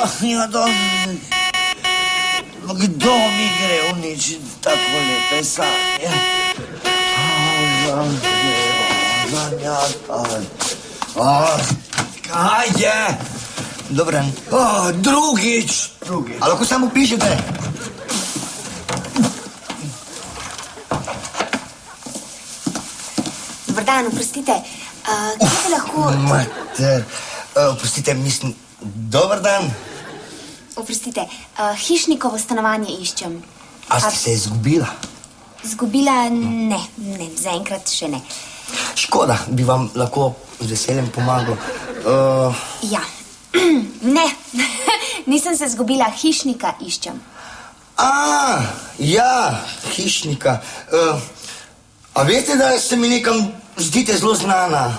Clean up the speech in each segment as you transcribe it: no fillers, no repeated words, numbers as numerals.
Ja, to... Kdo mi gre uničiti tako lepe sanje? Kaj je? Dobran. Drugič. A lahko samo pišete? Dobar dan, oprostite. Kje te lahko... Mater. Oprostite, mislim, dober dan. Oprostite, hišnikovo stanovanje iščem. A ste se izgubila? Zgubila? Ne, zaenkrat še ne. Škoda, bi vam lahko z veseljem pomagal. Ja, ne, nisem se zgubila, hišnika iščem. Ja, hišnika. A veste, da se mi nekam zdite zelo znana?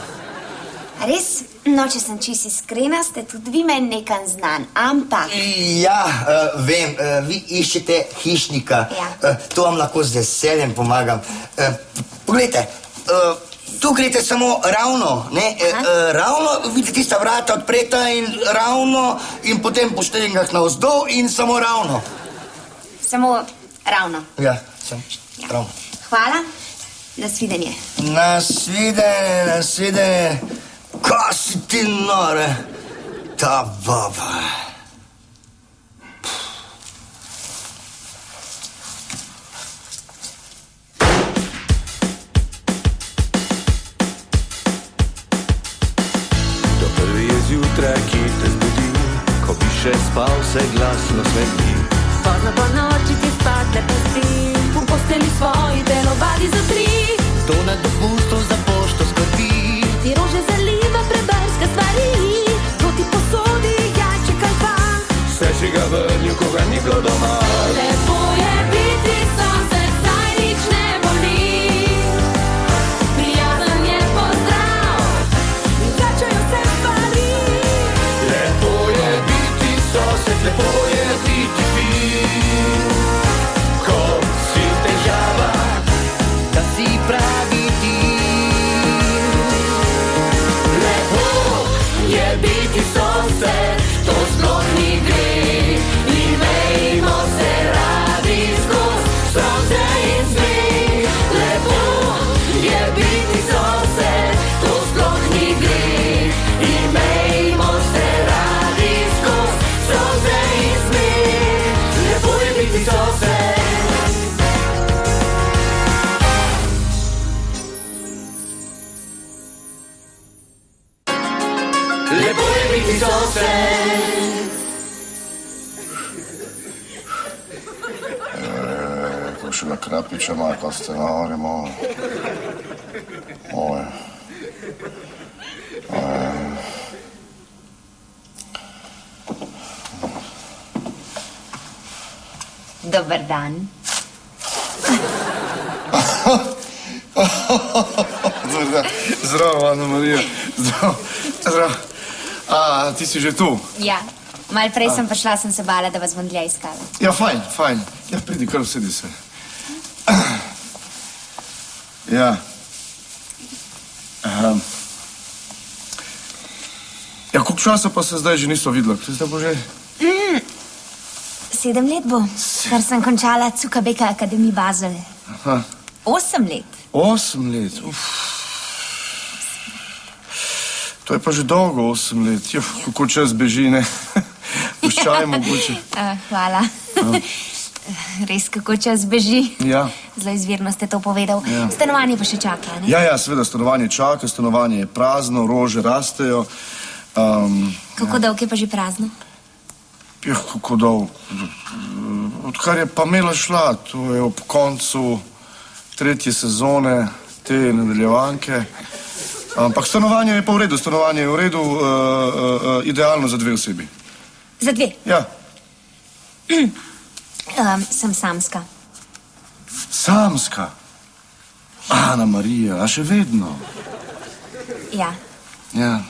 Res? No, če sem čisto iskrena, ste tudi vi meni nekam znan, ampak... Ja, vem, vi iščete hišnika. Ja. To vam lahko z veseljem pomagam. Poglejte, tu greste samo ravno, ne? Ravno, vidite tista vrata odpreta in ravno in potem po štengah navzdol in samo ravno. Samo ravno. Ja, samo ravno. Hvala, nasvidenje. Nasvidenje. Kaj si ti nore, ta baba? To prvi je zjutraj, ki te zbudi, ko bi še spal, se glasno smeti. Pozno po noči ti spadne pasti, v posteli svoji delovali za tri. To na dopustu za pošto skrbi, Ti rože zaliva preberska stvari, to ti posodi jajček ali pa. vse si ga vrnil, ko ga ni bilo doma. Lepo je biti sonce, saj nič ne boli. Prijazen je pozdrav in začajo se stvari. Lepo je biti sosed, lepo je biti fin. Ko si v težavah, da si pravi ti. Lepo je biti sosed, to sploh ni greh. Imejmo se radi skoz solze in smeh. Lepo je biti sosed, to sploh ni greh. Imejmo se radi skoz solze in smeh. Lepo je biti sosed. Lepo je biti sosed. Kakšnega krapiča ima, ko ste navorimo. Oj. Dobar dan. Zdravo, Ana Marija. Zdravo. Ti si že tu? Ja, malo prej sem prišla, sem se bala, da vas bom dlje iskala. Ja, fajn. Ja, pridi, kar usedi se. Ja. Ja, koliko časa pa se zdaj že niso videla? Kaj ste pa že? 7 let bo, ker sem končala Cukabeka Akademij Basel. 8 let. 8 let, To je pa že dolgo, 8 let. Jo, kako čas beži, ne? Puščaj mogoče. Hvala. Res, kako čas beži. Ja. Zelo izvirno ste to povedal. Ja. Stanovanje pa še čaka, ne? Ja, seveda, stanovanje čaka, stanovanje je prazno, rože rastejo. Kako dolgo je pa že prazno? Ja, kako dolgo. Odkar je Pamela šla, to je ob koncu 3. sezone te nadaljevanke. Ampak stanovanje je pa v redu, idealno za 2 osebi. Za 2? Ja. Sem samska. Samska? Ana Marija, a še vedno? Ja. Ja.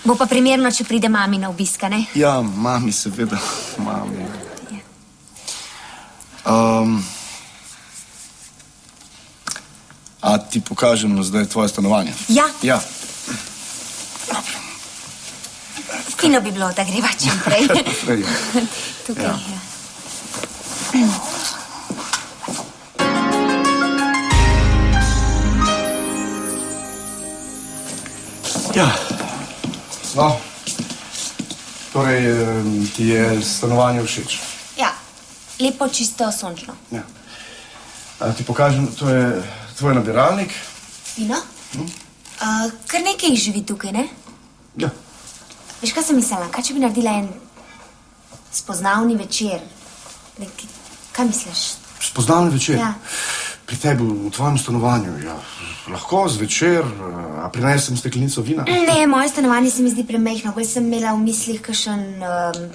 Bo pa primerno, če pride mami na obiska, ne? Ja, mami, seveda, mami. A ti pokažem zdaj tvoje stanovanje? Ja. Ja. V Fino bi bilo, da greva čim prej. Prej. Tukaj. Ja. Ja. No, torej ti je stanovanje všeč. Ja, lepo, čisto, sončno. Ja. Ti pokažem, to je tvoj nabiralnik. Fino? Kar nekaj jih živi tukaj, ne? Ja. Veš, kaj sem mislila? Kaj če bi naredila en spoznavni večer? Kaj misliš? Spoznavni večer? Ja. Pri tebi, v tvojem stanovanju, ja. Lahko zvečer, a prinesem steklenico vina? Ne, moje stanovanje se mi zdi premehno. Bolj sem imela v mislih kakšen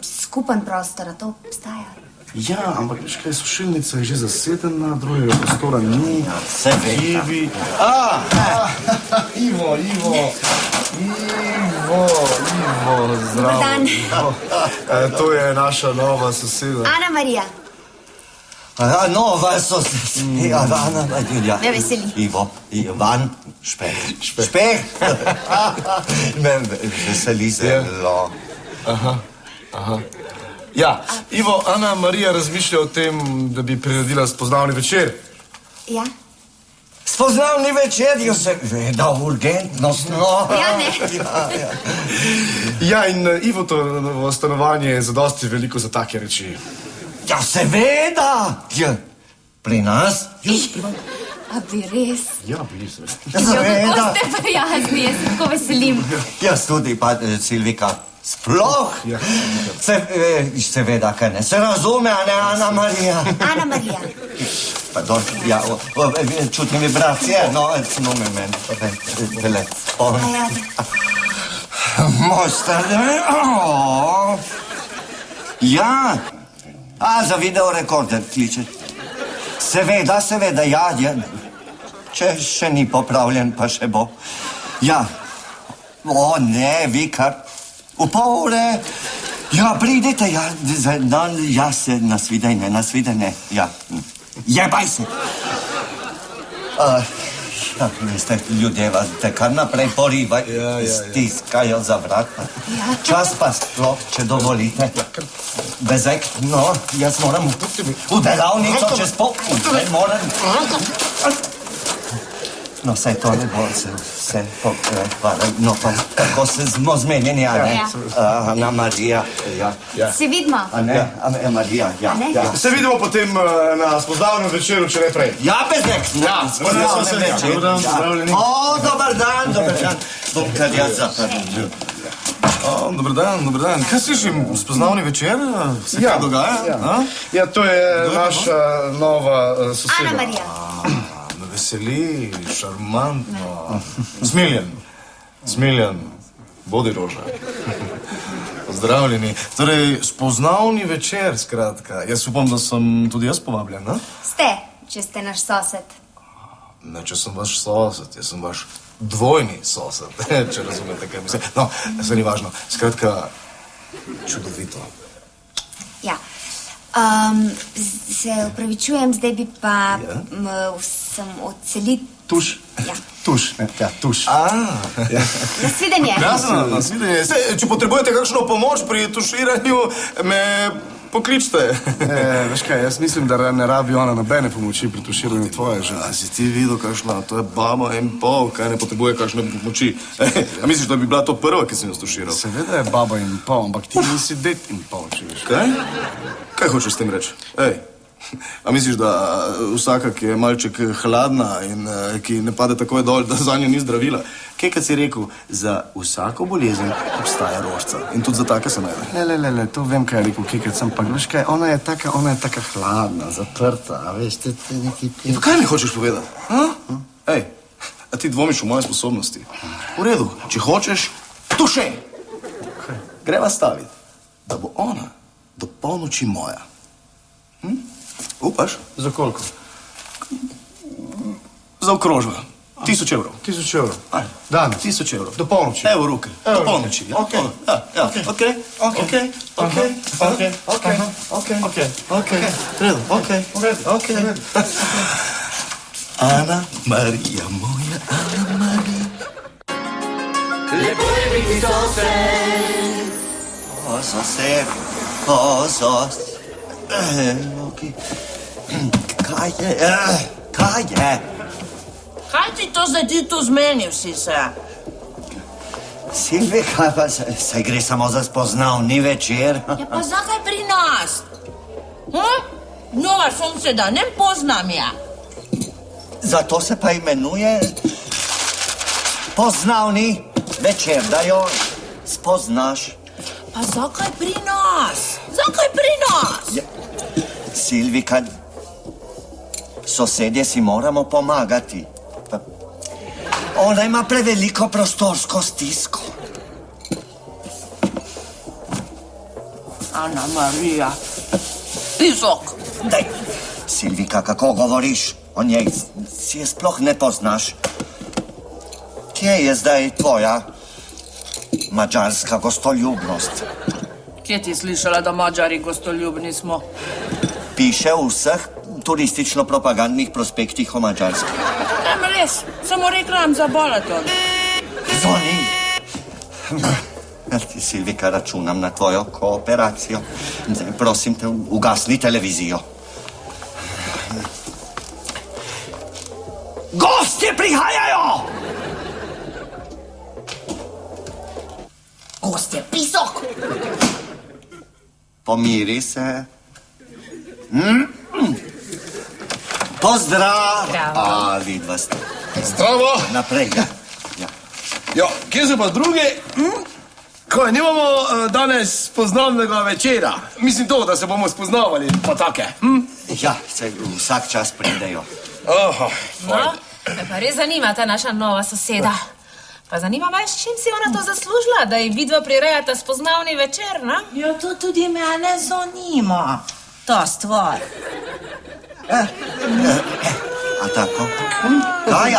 skupen prostor, a to obstaja. Ja, ampak veš kaj, sušilnica je že zasedena, drugega prostora ni. Seveda. Ivo, zdravo. dan. To je naša nova soseda. Ana Marija. Nova soseda. Ana Marija. Me veseli. Ivo, Ivan, Špeh. Špeh. Me veseli zelo. Ja, Ivo, Ana Marija razmišlja o tem, da bi priredila spoznavni večer. Ja? Spoznavni večer, jo seveda, urgentnost, no. Ja, ne. Ja, in Ivotovo stanovanje je zadosti veliko za take reči. Ja, seveda. Ja, pri nas? A bi res? Ja, bi se. Kako Seveda. ste prijazni, jaz se tako veselim. Jaz tudi, pa Silvika. Sploh? Ja. Seveda, kaj ne. Se razume, a ne Ana Marija? Ana Marija. Pardon, ja, čutim vibracije, no, no, telefon. Moj stari, ja, za video rekorder kliče. Seveda, ja, če še ni popravljen, pa še bo. Ja, o ne, vi kar, v pol ure, ja, pridite, ja, nasvidenje, ja. Jebaj se. Ja, veste, ljudje vas te kar naprej porivajo, stiskajo za vrata. Čas pa sploh, če dovolite. Bezek, no, jaz moram v delavnico čez pol ure, moram. No, saj to ne bo se pokvarjalo. No, pa kako se smo zmenjeni, a ne? Ana Marija, ja. Se vidimo. A ne? Ana Marija, ja. Se vidimo potem na spoznavnem večeru, če ne prej. Ja, Bezek. Ja, spoznavnem večeru. O, dober dan. Bom kar jaz zaprl. Dobar dan. Kaj slišim, spoznavni večer? Se kaj dogaja? Ja, to je naša nova soseda. Ana Marija. Veseli, šarmantno, smiljen, bodi roža. Pozdravljeni. Torej, spoznavni večer, skratka. Jaz upam, da sem tudi jaz povabljen, ne? Ste, če ste naš sosed. Ne, če sem vaš sosed, jaz sem vaš dvojni sosed, če razumete, kaj mislim. No, se ni važno. Skratka, čudovito. Ja. Se upravičujem, zdaj bi pa sem odselit... Tuš? Ja. Tuš. Nasvidenje. Jasno, nasvidenje. Če potrebujete kakšno pomoč pri tuširanju, me pokličite. Veš kaj, jaz mislim, da ne rabi ona nobene pomoči pri tuširanju tvoje žene. Si ti videl kakšna, to je baba in pol, kaj ne potrebuje kakšne pomoči. A misliš, da bi bila to prva, ki sem jo tuširal? Seveda je baba in pol, ampak ti nisi det in pol, če veš. Kaj? Kaj hočeš s tem reči? A misliš, da vsaka, ki je malček hladna in ki ne pade takoj dol, da za njo ni zdravila? Kaj, kad si rekel, za vsako bolezen obstaja rožca. In tudi za take se najde. Le, to vem, kaj je rekel Kekec, ampak veš kaj, ona je taka hladna, zaprta, a veš, te neki... Pa kaj mi hočeš povedati? A ti dvomiš v moje sposobnosti? V redu, če hočeš, tuše! Greva staviti, da bo ona do polnoči moja. Upaš? Za koliko? Zaokrožva. 1000 evrov. 1000 evrov. Dan. 1000 evrov. Do polnoči. Evo ruke. Do polnoči. Okej. Ana Marija, moja Ana Marija. Lepo je biti sosed. sosed, okej. Kaj je? Kaj je? Kaj ti to zdaj ti tu zmenil si se? Silvi, kaj pa se gre samo za spoznavni večer? Ja, pa zakaj pri nas? Nova soseda, ne poznam ja. Zato se pa imenuje spoznavni večer, da jo spoznaš. Pa zakaj pri nas? Zakaj pri nas? Ja. Silvika, sosedje si moramo pomagati. Ona ima preveliko prostorsko stisko. Ana Marija, pisok. Daj, Silvika, kako govoriš o njej? Si je sploh ne poznaš. Kje je zdaj tvoja mađarska gostoljubnost? Kje ti slišala, da Mađari gostoljubni smo? Piše v vseh turistično-propagandnih prospektih o Mađarski. Nem res, samo reklam za Balaton. Zvoni. Ti, Silvika, računam na tvojo kooperacijo. Zdaj, prosim te, ugasni televizijo. Gostje prihajajo! Gostje, pisok! Pomiri se. Pozdrav! A, vidva ste. Zdravo! Naprej, ja. Ja, kje so pa drugi? Kaj, nimamo danes spoznavnega večera? Mislim to, da se bomo spoznavali, pa take. Ja, se vsak čas pridejo. Aha, No, me pa res zanima ta naša nova soseda. Pa zanima me, s čim si ona to zaslužila, da ji vidva prirejata spoznavni večer, ne? Ja, to tudi mene zanima. Ta stvar. A tako? Kaj,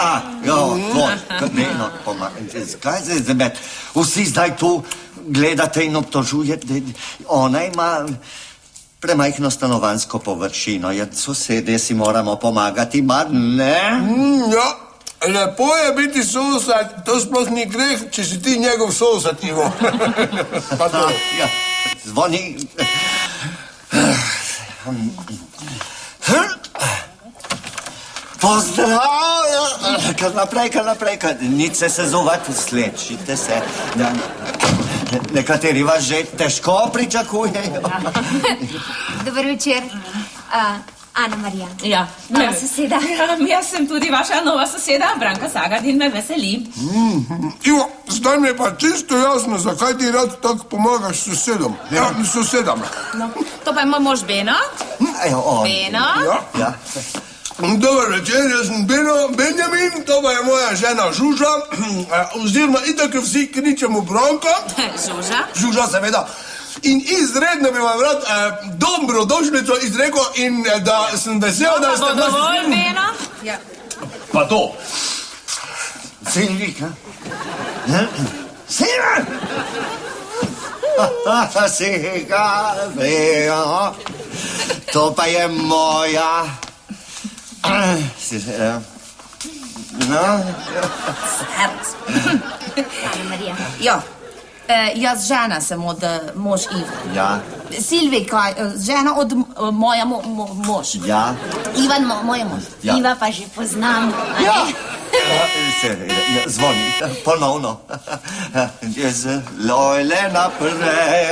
kaj se zdaj, vsi zdaj tu gledate in obtožujete, ona ima premajhno stanovanjsko površino, sosedje si moramo pomagati, mar ne? Ja, lepo je biti sosed, to sploh ni greh, če si ti njegov sosed, Ivo. Pa to. Ja, zvoni. Pozdrav! Kar naprej, nič se sezuvati, slečite se. Nekateri vas že težko pričakujejo. Dober večer. Ana Marija. Ja. Nova soseda. Ja, jaz sem tudi vaša nova soseda, Branka Sagadin, me veseli. Ivo, zdaj mi je pa čisto jasno, zakaj ti rad tako pomagaš sosedom. Ja, sosedam. No, to pa ima mož Beno. Beno. Ja. Dober večer, jaz sem Benjamin, to pa je moja žena Žuža, oziroma itak vsi kričemo Branka. Žuža. Žuža, seveda. In izredno bi vam rad dobrodošlico izrekel in da sem vesel, da ste... Dovolj, Beno. Ja. Pa to. Silvika. Silva! Silvika, to pa je moja... No? Ana Marija. Ja, jaz žena sem od mož Iva. Ja. Silvika, žena od moja mož. Ja. Ivan, moj mož. Ja. Iva pa že poznam. a Ja. ne? Zvoni, ponovno. Zelo naprej.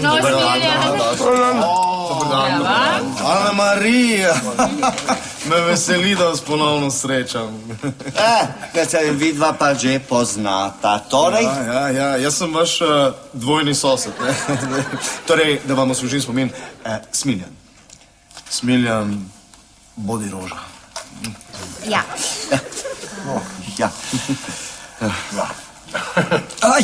Dobar dan. Ja, Ana Marija, me veseli, da vas ponovno srečam. Da se vidva pa že poznata. Torej? Ja, jaz sem vaš dvojni sosed, ne? Torej, da vam osvežim spomin, Smiljan. Smiljan, bodi roža. Ja. Ja.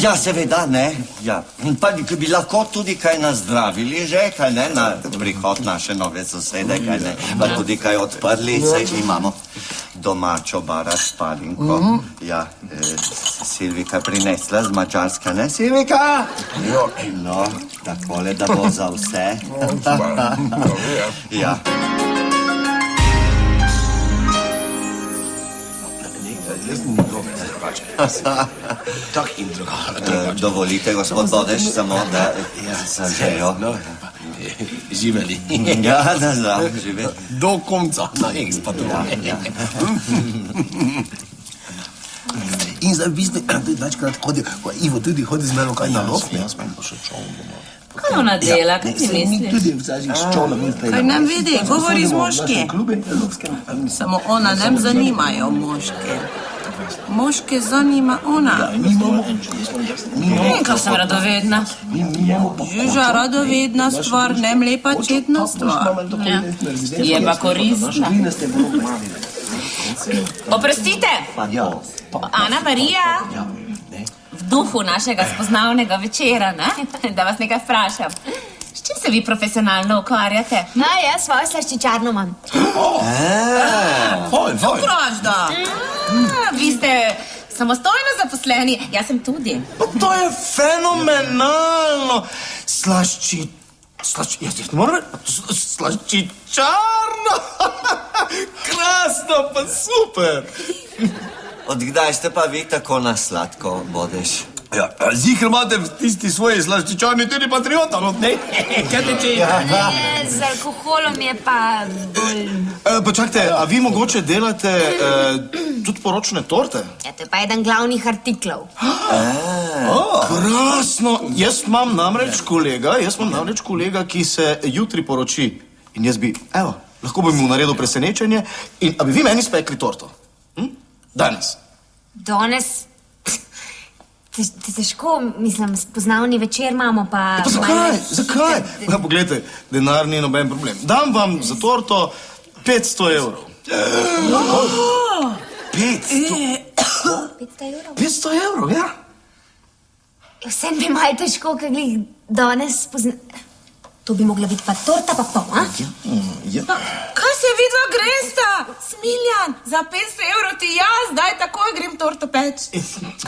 Ja, seveda, ne. Ja. Pa bi lahko tudi kaj nazdravili že, kaj ne, na prihod naše nove sosede, kaj ne. Pa tudi kaj odprli, saj imamo domačo barat spalinko. Ja, Silvika prinesla z Mačarska, ne, Silvika? No, takole, da bo za vse. Ja. Jaz sem drugače, drugače. Tak in drugače. Dovolite, gospod Bodeš, samo da za željo. Živeli. Ja, da, živeli. Do konca, na ekspatrovanje. In zdaj v bistvu tudi večkrat hodi, Ivo tudi hodi z menoj kaj na lov. Jaz imam pa še čoln doma. Kaj ona dela, kaj ti misliš? Tudi včasih s čolnom in Kaj nam vidi, govori z moški. Samo ona nam zanimajo moške. Moške zanima ona. Kaj sem radovedna? Žuža radovedna stvar, nem lepa četna stvar. Je pa koristna. Oprostite, Ana Marija, v duhu našega spoznavnega večera, ne? Da vas nekaj vprašam. S čim se vi profesionalno ukvarjate? No, jaz svojo slaščičarno imam. Pražda. Vi ste samostojno zaposleni, jaz sem tudi. Pa to je fenomenalno. Jaz ne moram reči, slaščičarno. Krasno, pa super. Od kdaj ste pa vi tako na sladko, Bodeš? Ja, zihr imate v tisti svoji slaščičarni tudi patriota, no, ne? Kaj teče? Ne, z alkoholom je pa bolj... Počakajte, a vi mogoče delate tudi poročne torte? Ja, to je pa eden glavnih artiklov. Krasno. Jaz imam namreč kolega, ki se jutri poroči. In jaz bi, evo, lahko bi mu naredil presenečenje in a bi vi meni spekli torto? Danes. Danes... Težko, mislim, spoznavni večer imamo, pa... Pa zakaj? Ja, poglejte, denar ni noben problem. Dam vam za torto 500 evrov. 500 evrov, ja. Vsem bi malo težko, kaj glih danes To bi mogla biti pa torta pa pol, a? Ja. Kaj se vidva gresta? Smiljan, za 500 evrov ti jaz, daj takoj grem torto peč.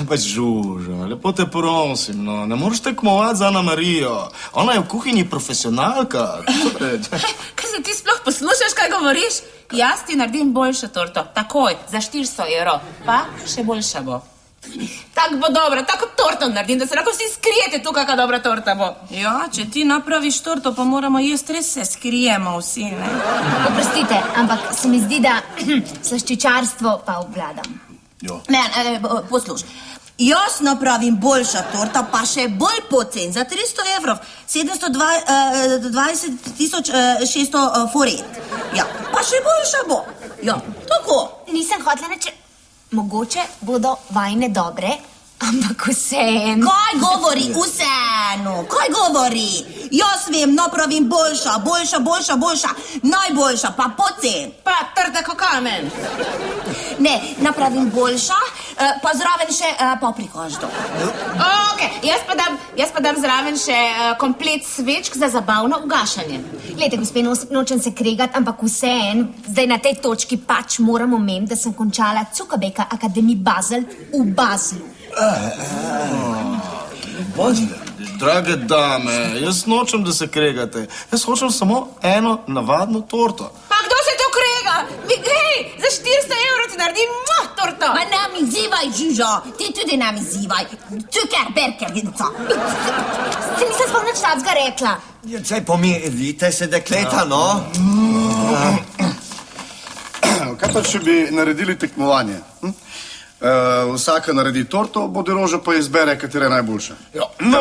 Pa Žuža, lepo te prosim, no, ne moreš tekmovati za Ana Marijo. Ona je v kuhinji profesionalka. Kaj se ti sploh poslušaš, kaj govoriš? Jaz ti naredim boljšo torto, takoj, za 400 evrov, pa še boljša bo. Tako bo dobra, tako torto naredim, da se lahko vsi skrijete tu, kakva dobra torta bo. Ja, če ti napraviš torto, pa moramo jesti, res se skrijemo vsi, ne? Oprostite, ampak se mi zdi, da slaščičarstvo pa obvladam. Ne, posluš. Jaz napravim boljša torta, pa še bolj pocen, za 300 evrov, 720.600 foret. Ja, pa še boljša bo. Ja, tako. Nisem hotela reči, mogoče bodo vajne dobre, ampak vseeno. Kaj govori vseeno? Kaj govori? Jaz vem, napravim boljša, najboljša, pa pocen. Pa trda ko kamen. Ne, napravim boljša, pa zraven še paprikaždo. Ok, jaz pa dam zraven še komplet svečk za zabavno ugašanje. Glejte, gospe, nočem se kregati, ampak vseeno, zdaj na tej točki pač moram omeniti, da sem končala Cukabeka Akademij Basel v Baslu. Drage dame, jaz nočem, da se kregate. Jaz hočem samo eno navadno torto. Pa kdo se to krega? Hej, za 400 evrov ti naredim torto. Ma nam izzivaj, Žužo, ti tudi nam izzivaj. Cukerberkerica. Se nisem sploh nič takega rekla. Saj pomirite se, dekleta, no? Kaj pa, če bi naredili tekmovanje? Vsaka naredi torto, Bodiroža pa izbere, katera je najboljša. No,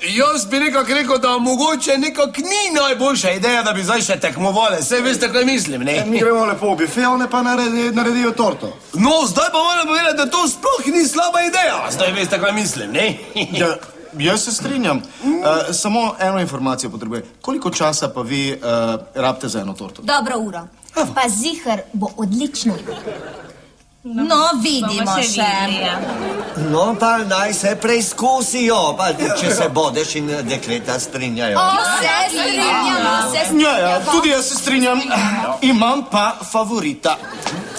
jaz bi rekel, da mogoče nekak ni najboljša ideja, da bi zdaj še tekmovali. Saj veste, kaj mislim, ne? Mi gremo lepo v bife, one pa naredijo torto. No, zdaj pa moram povedati, da to sploh ni slaba ideja. Zdaj veste, kaj mislim, ne? Ja, jaz se strinjam. Samo eno informacijo potrebujem. Koliko časa pa vi rabite za eno torto? Dobro uro. Pa ziher bo odlično. No, vidimo še. No, pa naj se preizkusijo, pa če se Bodeš in dekleta strinjajo. Se strinjamo, Ja, tudi jaz se strinjam. Imam pa favorita.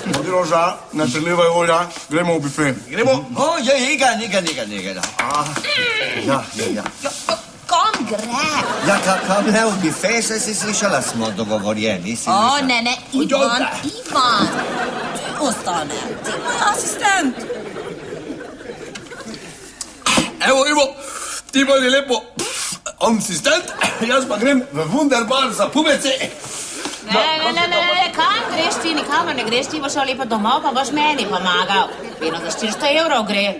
Bodiroža, ne prelivaj olja, gremo v bife. Gremo. O, je, njega. Ja. Kom gre? Ja, kam ne v bife, se si slišala, smo dogovorjeni. O, ne, Ivan. drago stane. Ti moj asistent. Evo, ti bodi lepo asistent, jaz pa grem v Wunderbar za pubece. Ne, kam greš ti, nikamor ne greš, ti boš šel lepo domov, pa boš meni pomagal. Vedno za 400 evrov gre.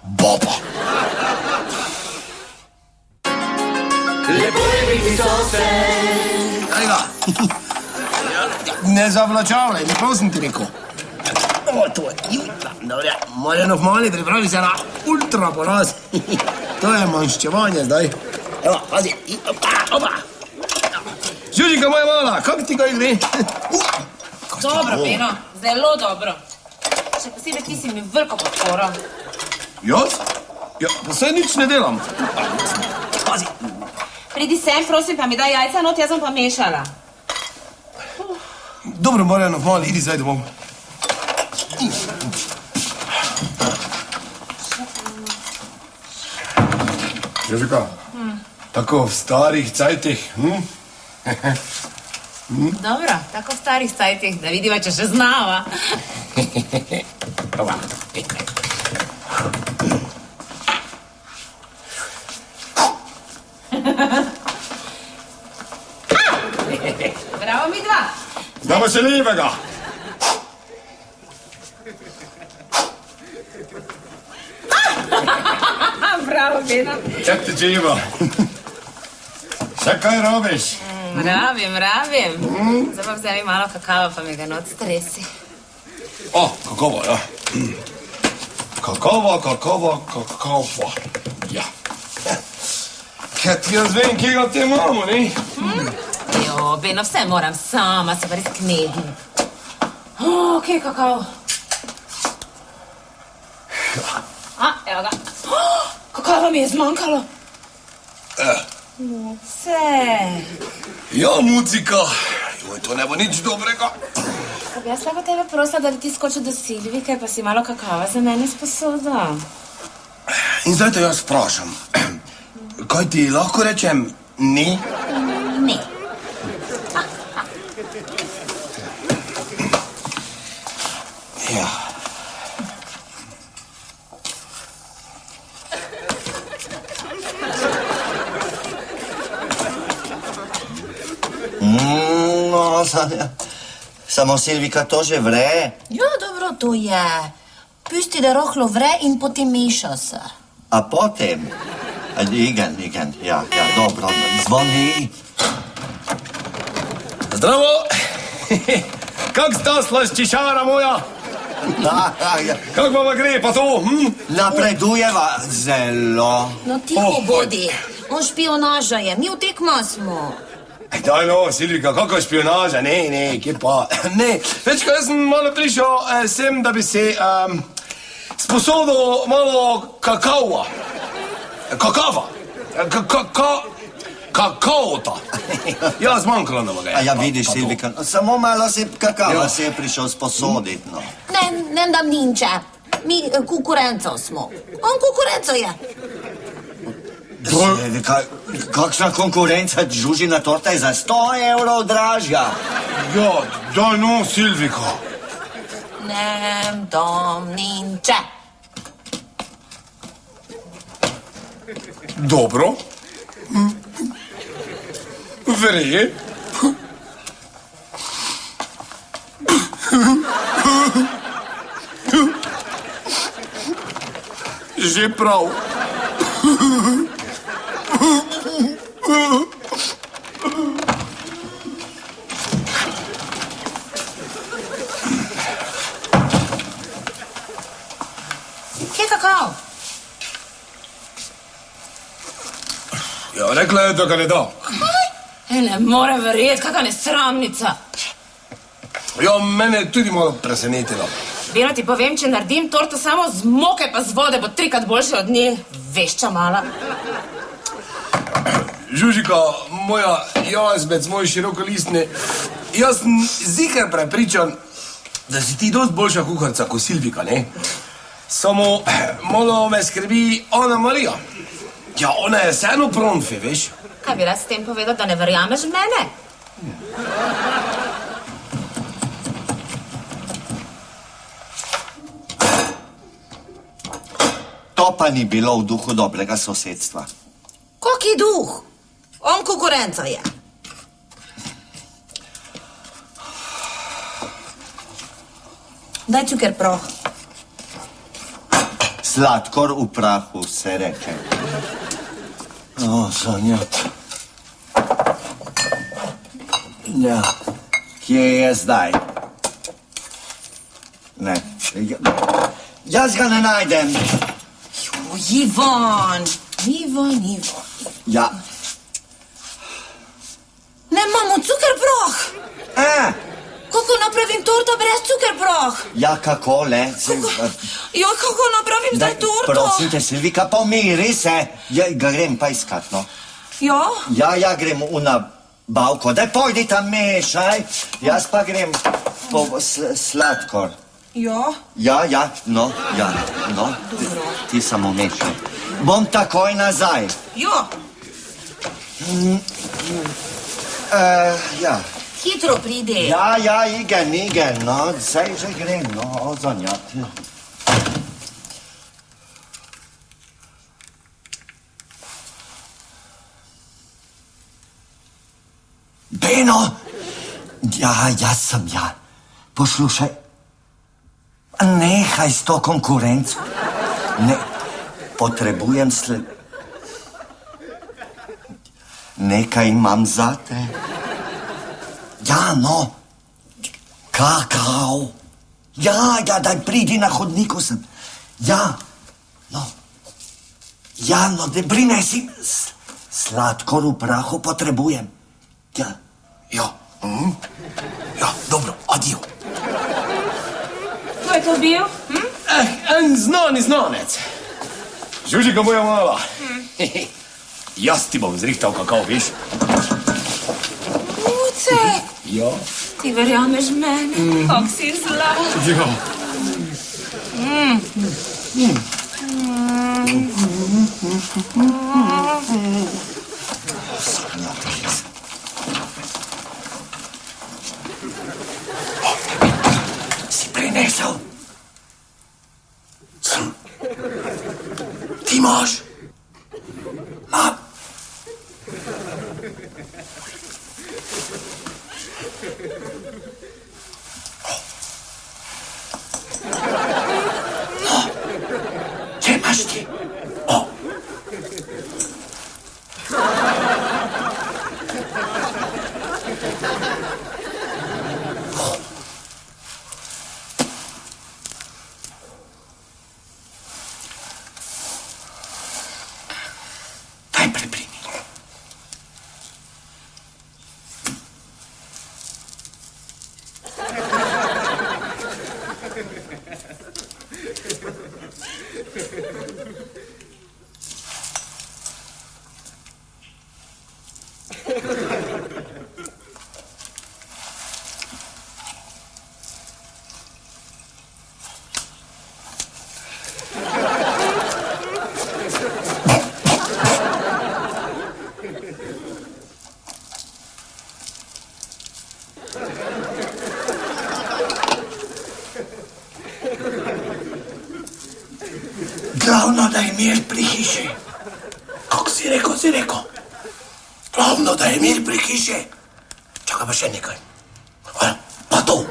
Baba. Lepo je biti sosed. Kaj ga? Ne zavlačavljaj, lepo sem ti rekel. O, to je jutra. Dobre, Marjanov mali pripravi se na ultra poraz. To je manjščevanje zdaj. Evo, pazi. Opa. Žužika moja mala, kako ti kaj gre? Dobro, Beno, zelo dobro. Še posebej ti si mi veliko podporo. Jaz? Ja, pa saj nič ne delam. Pazi. Pridi sem, prosim, pa mi daj jajca not, jaz bom pa mešala. Dobro, Marjanov mali, idi zdaj domov. Žužika, tako v starih cajtih, Dobro, tako v starih cajtih, da vidiva, če še znava. Opa. Bravo, mi dva. Znamo se lepega. Bravo, Beno. Čak te čiva. Še kaj robiš? Rabim. Zdaj pa vzemi malo kakava, pa mi ga not stresi. O, kakovo, ja. Kakovo. Ja. Kaj ti jaz vem, kje ga te imamo, ne? Jo, Beno, vse moram sama, se pa res knedim. O, kje je kakav? Evo ga. Kakava mi je zmanjkalo. Vse. Ja, muzika. Joj, to ne bo nič dobrega. Pa bi jaz lahko tebe prosila, da bi ti skočil do Silvike, pa si malo kakava za mene sposoda. In zdaj te jaz vprašam. Kaj ti lahko rečem? Ne? Ne. Ja. No, samo Silvika to že vre. Ja, dobro, to je. Pusti, da rohlo vre in potem meša se. A potem? Igen, ja, dobro, zvoni. Zdravo! Kak sta slaščišara moja? Ja. Kak vam gre pa to? Napredujeva zelo. No, tiho bodi. On špionaža je, mi v tekma smo. Daj no, Silvika, kakva špionaža? Ne, kje pa? Ne, večkrat jaz sem malo prišel sem, da bi se sposodil malo kakava. Kakava. Kakaota. Ja, zmanjkalo nam ga je. A ja, vidiš, Silvika, samo malo si kakava si je prišel sposoditi, no. Ne dam ninče. Mi konkurenco smo. On konkurenco je. Silvika, kakšna konkurenca, žužina torta je za 100 evrov dražja. Ja, daj no, Silvika. Ne dam ninče. Dobro. Verje. Že prav. Kje je kakav? Ja, rekla je, da ga ne da. Ne morem verjeti, kakva nesramnica. Ja, mene je tudi malo presenetilo. Beno, ti povem, če naredim torto samo z moke pa z vode, bo 3-krat boljše od nje. Vešča mala. Žužika, moja jazbec, moj širokolistni, jaz sem ziher prepričan, da si ti dosti boljša kuharica kot Silvika, ne? Samo malo me skrbi Ana Marija. Ja, ona je vseeno pronfi, veš? Kaj bi rad s tem povedal, da ne verjameš v mene? To pa ni bilo v duhu dobrega sosedstva. Kaki duh? On konkurenca je. Daj cuker proh. Sladkor v prahu se reče. O, Sonjat. Ja, kje je zdaj? Ne, jaz ga ne najdem. Ivan. Ja. Ne imamo cuker proh. Kako napravim torto brez cuker proh? Ja, kako le? Jo, kako napravim zdaj torto? Prosim te, Silvika, pomiri se. Ja, grem pa iskat, no. Ja? Ja, grem v nabavko. Daj, pojdi tam mešaj. Jaz pa grem po sladkor. Ja? Ja, no. Ti samo mešaj. Bom takoj nazaj. Ja. Ja. Hitro pridi. Ja, igen, no. Zdaj že grem, no, Zonjat. Beno! Ja, jaz sem ja. Poslušaj, nehaj s to konkurenco. Ne, potrebujem nekaj imam zate. Ja, no. Kakao. Ja, daj pridi na hodniku sem. Ja, no, da prinesi sladkor v prahu potrebujem. Ja. Ja, dobro, adijo. Kdo je to bil? En znanec. Žužika moja mala. Jaz ti bom zrihtal kakao, veš? Uce, Ja. ti verjameš v mene? Kak si zla. Ja. Si prinesel? Ti imaš? Mam. No, kje imaš ti? Daj preprimi. Glavno, da je mir pri hiši. Kako si rekel? Glavno, da je mir pri hiši. Čakaj pa še nekaj. Pa to.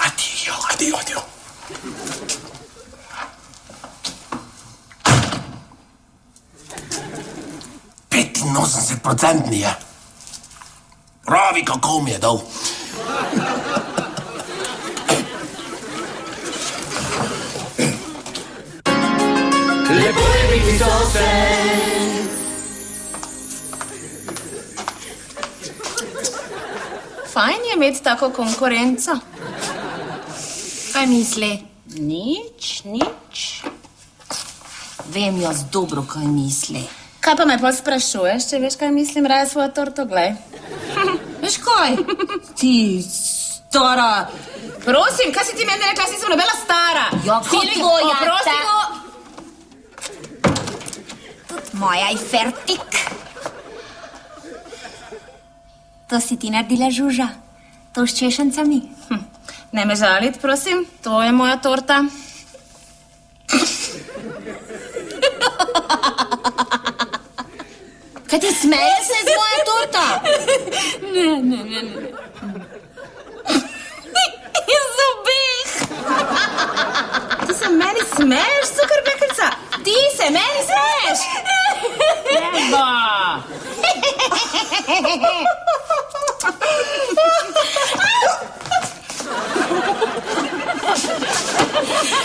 Adijo. 85% je. Pravi, kako mi je dal. Lepo je biti sosed. Fajn je imeti tako konkurenco. Kaj misli? Nič. Vem jaz dobro, kaj misli. Kaj pa me pol sprašuješ, če veš, kaj mislim, raje svojo torto, glej. Veš kaj? Ti, stara. Prosim, kaj si ti meni rekla, si sem nobela stara? Ja, Silvigo, Silvigo, oprosti. Moja je fertik. To si ti naredila, Žuža? To s češancami? Ne me žaliti, prosim, to je moja torta. Kaj ti smeje se z moja torta? Ne. Iz obeh. Ti se meni smeješ, cukerbekrica? Ti se meni smeješ? Neba.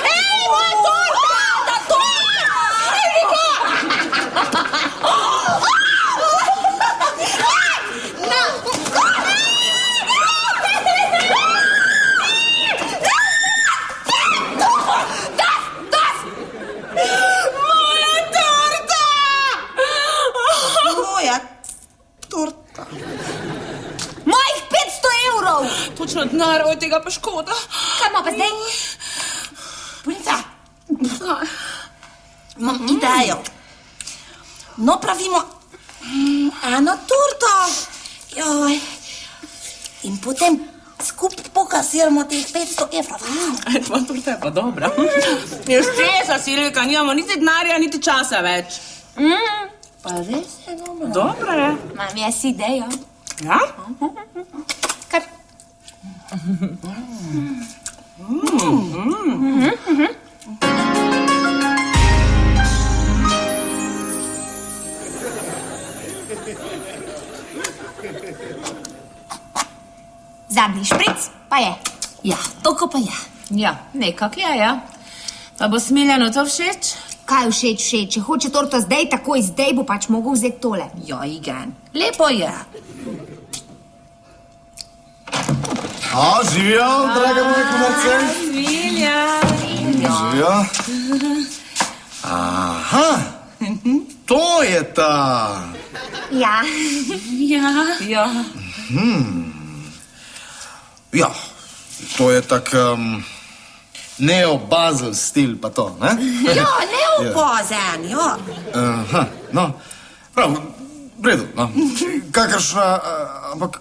Ej, moja torta! Ta torta! Silvigo! Moja torta. Mojih 500 evrov! Točno denar, od tega pa škoda. Kaj ima pa zdaj? Punica, imam idejo. No, pravimo eno torto. Joj. In potem skupaj pokasiramo teh 500 evrov. Tvoja torta je pa dobra. Iz česa, Silvika, nimamo niti denarja, niti časa več. Pa res je dobro. Dobro je. Imam jaz idejo. Ja? Kar. Zadnji špric pa je. Ja, toko pa je. Ja, nekak je, ja. Pa bo Smiljanu to všeč? Kaj všeč? Če hoče torto zdaj, takoj zdaj bo pač mogel vzeti tole. Ja, igen. Lepo je. Živijo, draga moja komerce. Smilja. Živijo. Aha, to je ta. Ja. Ja. Ja, to je tak neo-Basel stil pa to, ne? Ja, neopozen, ja. Aha, no, prav, v redu, no. Kakršna, ampak,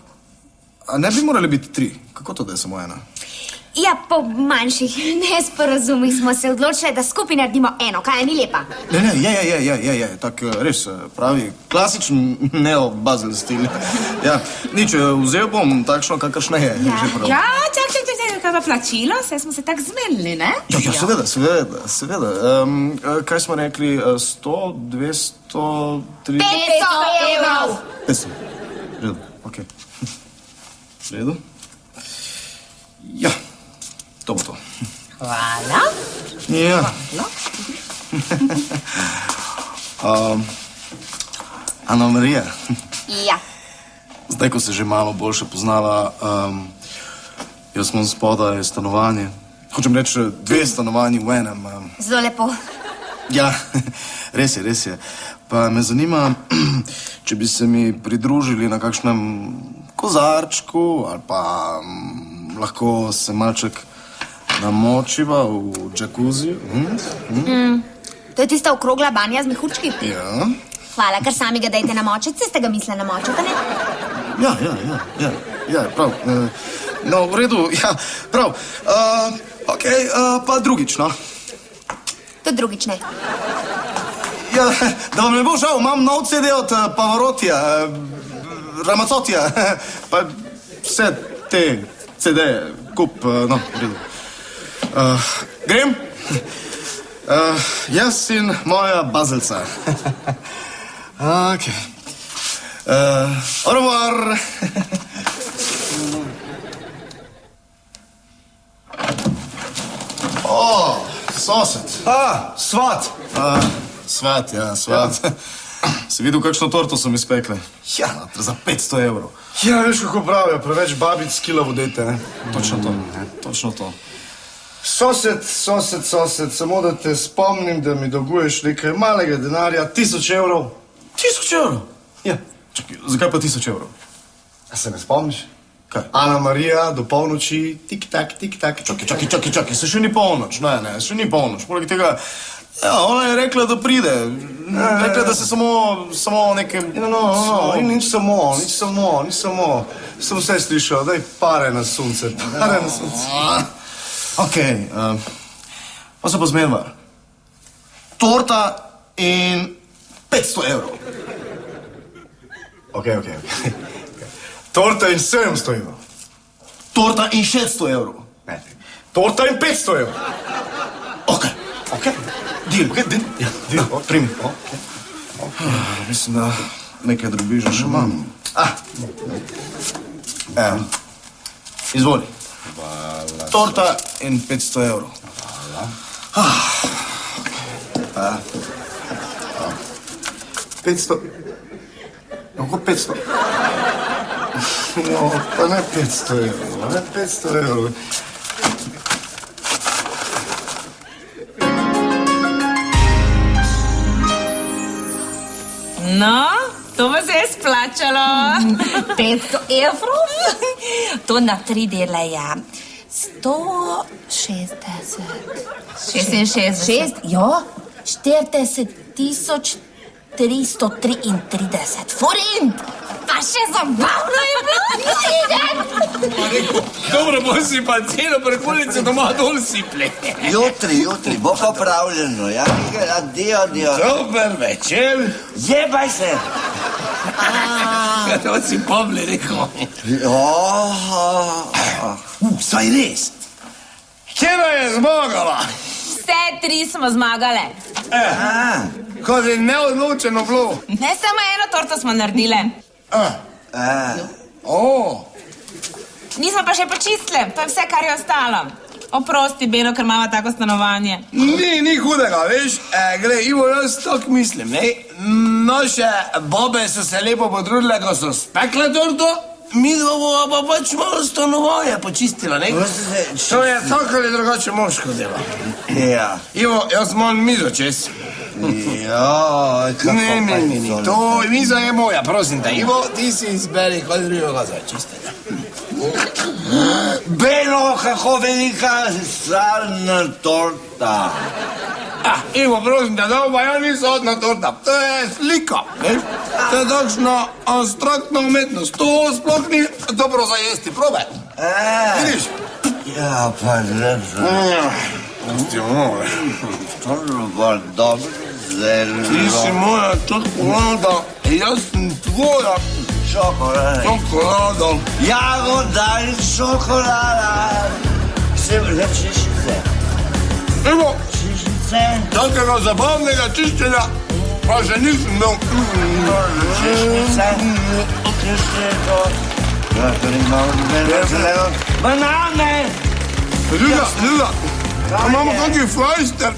a ne bi morali biti 3? Kako to, da je samo ena? Ja, po manjših nesporazumih smo se odločili, da skupaj naredimo eno, kaj ni lepa. Ne, je, tak res pravi, klasičen neo-Basel stil. Ja, nič, vzel bom takšno, kakršna je. že prav. Ja, čak, kaj pa plačilo? Saj smo se tako zmenili, ne? Ja, seveda. Kaj smo rekli, 100, 200, 3... 500 evrov! 500. Redu, okej. Redu. Ja, to bo to. Hvala. Ja. Ana Marija, Ja. zdaj, ko se že malo boljše poznava, jaz imam spodaj stanovanje. Hočem reči, 2 stanovanji v enem. Zelo lepo. Ja, res je. Pa me zanima, če bi se mi pridružili na kakšnem kozarčku ali pa lahko se malček namočiva v džakuziju. To je tista okrogla banja z mehurčki? Ja. Hvala, ker sami ga dajte namočiti, ste ga mislili namočiti, ne? Ja, prav. No, v redu, ja, prav. Okej, pa drugič, no. Tudi drugič ne. Ja, da vam ne bo žal, imam nov CD od Pavarotija, Ramazzotija, pa vse te CD-je, kup, no, v redu. Grem? Jaz in moja bazelca. Okej. Au revoir. O, sosed. Svat. Svat, ja, svat. Si videl, kakšno torto so mi spekle? Ja. Za 500 evrov. Ja, veš, kako pravijo, preveč babic kila vodete, ne? Točno to. Sosed, samo da te spomnim, da mi dolguješ nekaj malega denarja, 1000 evrov. 1000 evrov? Ja. Čakaj, zakaj pa 1000 evrov? A se ne spomniš? Kaj? Ana Marija, do polnoči, tik-tak, tik-tak. Čakaj, se še ni polnoč. Ne, še ni polnoč. Poleg tega, ja, ona je rekla, da pride. Rekla, da se samo nekaj... No, nič samo. Sem vse slišal, daj pare na sunce. Okej, pa se pa zmenva. Torta in 500 evrov. Okej. Torta in 700 evrov. Torta in 600 evrov. Torta in 500 evrov. Okej. Deal. Primi. Mislim, da nekaj drobiža še imam. Izvoli. Torta in 500 evrov. Hvala. 500. Kako 500? No, pa ne 500 evrov. No, to bo se je splačalo. 500 evrov? To na 3 dele je 160. 66. Ja, 40.333 forint. Pa še zabavno je bilo. Dobro, bo si pa celo prekulico doma dol siple. Jutri, bo popravljeno, ja? Adio. Dober večer. Jebaj se! To si Pavle rekel. Saj res. Kjera je zmagala? Vse 3 smo zmagale. Ko je neodločeno bilo. Ne samo eno torto smo naredile. Nismo pa še počistile, to je vse, kar je ostalo. Oprosti, Belo, ker imamo tako stanovanje. Ni hudega, veš. Glej, Ivo, jaz tako mislim, ne? Naše babe so se lepo potrudile, ko so spekle torto, mi dva pa pač malo stanovanje počistila, ne? To je tako ali drugače moško delo. Ja. Ivo, jaz imam mizo čez. Joj, kako pa je to? To miza je moja, prosim te. Ivo, ti si izberi kod drugega za čistega. Belo, kako velika slavna torta. Ivo, prosim te, da pa ja niso odna torta. To je slika, veš? To je takšna abstraktna umetnost. To sploh ni dobro za jesti, probaj. Vidiš? Ja, pa lepo. Ti more. To bo dobro, zelo. Ti si moja čokolada, jaz sem tvoja čokolada. Jagoda in čokolada. Čišice. Ivo, Čišice. takega zabavnega čiščenja pa še nisem imel. Čišice. Banane. Ljuda, imamo kakšen flajster.